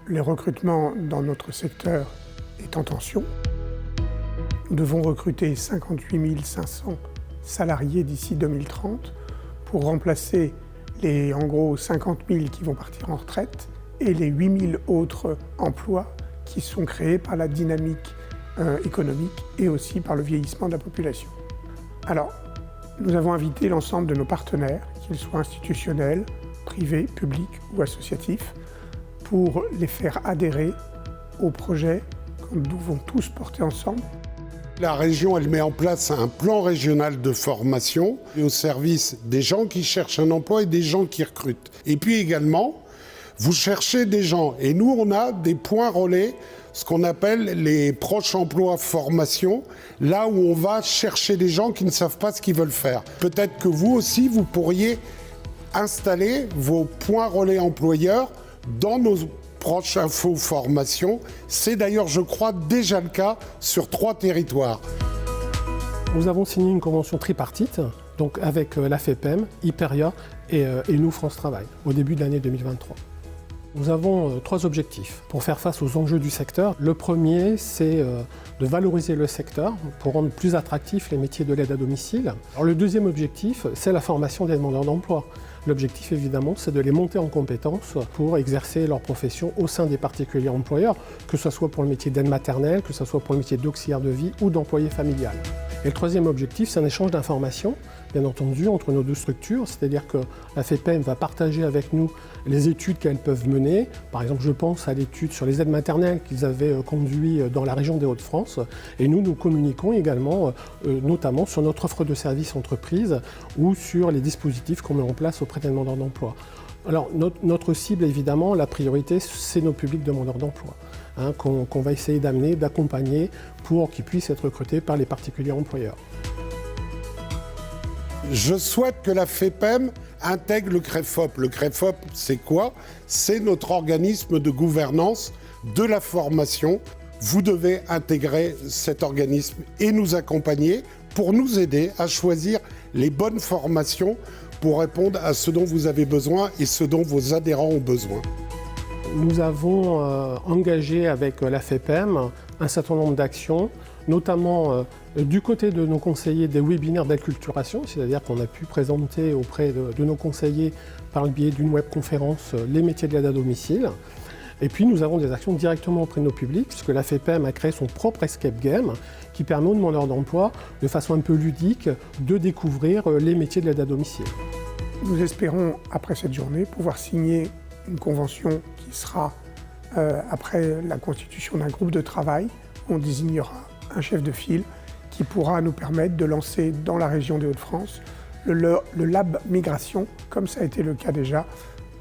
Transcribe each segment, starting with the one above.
Les recrutements dans notre secteur est en tension. Nous devons recruter 58 500 salariés d'ici 2030 pour remplacer les en gros 50 000 qui vont partir en retraite et les 8 000 autres emplois qui sont créés par la dynamique économique et aussi par le vieillissement de la population. Alors, nous avons invité l'ensemble de nos partenaires, qu'ils soient institutionnels, privés, publics ou associatifs, pour les faire adhérer au projet que nous devons tous porter ensemble. La région, elle met en place un plan régional de formation au service des gens qui cherchent un emploi et des gens qui recrutent. Et puis également, vous cherchez des gens. Et nous, on a des points relais, ce qu'on appelle les proches emplois formation, là où on va chercher des gens qui ne savent pas ce qu'ils veulent faire. Peut-être que vous aussi, vous pourriez installer vos points relais employeurs dans nos proches info formation. C'est d'ailleurs, je crois, déjà le cas sur 3 territoires. Nous avons signé une convention tripartite, donc avec la FEPEM, Hyperia et nous, France Travail, au début de l'année 2023. Nous avons 3 objectifs pour faire face aux enjeux du secteur. Le premier, c'est de valoriser le secteur pour rendre plus attractifs les métiers de l'aide à domicile. Alors, le deuxième objectif, c'est la formation des demandeurs d'emploi. L'objectif, évidemment, c'est de les monter en compétences pour exercer leur profession au sein des particuliers employeurs, que ce soit pour le métier d'aide maternelle, que ce soit pour le métier d'auxiliaire de vie ou d'employé familial. Et le troisième objectif, c'est un échange d'informations, bien entendu, entre nos 2 structures, c'est-à-dire que la FEPEM va partager avec nous les études qu'elles peuvent mener. Par exemple, je pense à l'étude sur les aides maternelles qu'ils avaient conduit dans la région des Hauts-de-France. Et nous communiquons également, notamment sur notre offre de services entreprise ou sur les dispositifs qu'on met en place auprès des demandeurs d'emploi. Alors, notre cible, évidemment, la priorité, c'est nos publics demandeurs d'emploi, qu'on va essayer d'amener, d'accompagner pour qu'ils puissent être recrutés par les particuliers employeurs. Je souhaite que la FEPEM intègre le CREFOP. Le CREFOP, c'est quoi? C'est notre organisme de gouvernance de la formation. Vous devez intégrer cet organisme et nous accompagner pour nous aider à choisir les bonnes formations pour répondre à ce dont vous avez besoin et ce dont vos adhérents ont besoin. Nous avons engagé avec la FEPEM un certain nombre d'actions, notamment du côté de nos conseillers des webinaires d'acculturation, c'est-à-dire qu'on a pu présenter auprès de nos conseillers par le biais d'une webconférence les métiers de l'aide à domicile. Et puis nous avons des actions directement auprès de nos publics, puisque la FEPEM a créé son propre escape game qui permet aux demandeurs d'emploi, de façon un peu ludique, de découvrir les métiers de l'aide à domicile. Nous espérons, après cette journée, pouvoir signer une convention qui sera, après la constitution d'un groupe de travail, on désignera un chef de file qui pourra nous permettre de lancer dans la région des Hauts-de-France le Lab Migration, comme ça a été le cas déjà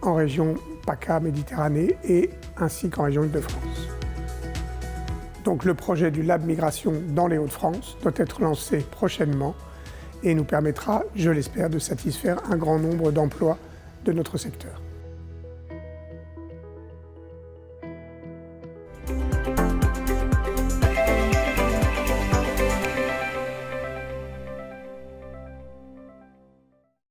en région PACA Méditerranée et ainsi qu'en région Île-de-France. Donc le projet du Lab Migration dans les Hauts-de-France doit être lancé prochainement et nous permettra, je l'espère, de satisfaire un grand nombre d'emplois de notre secteur.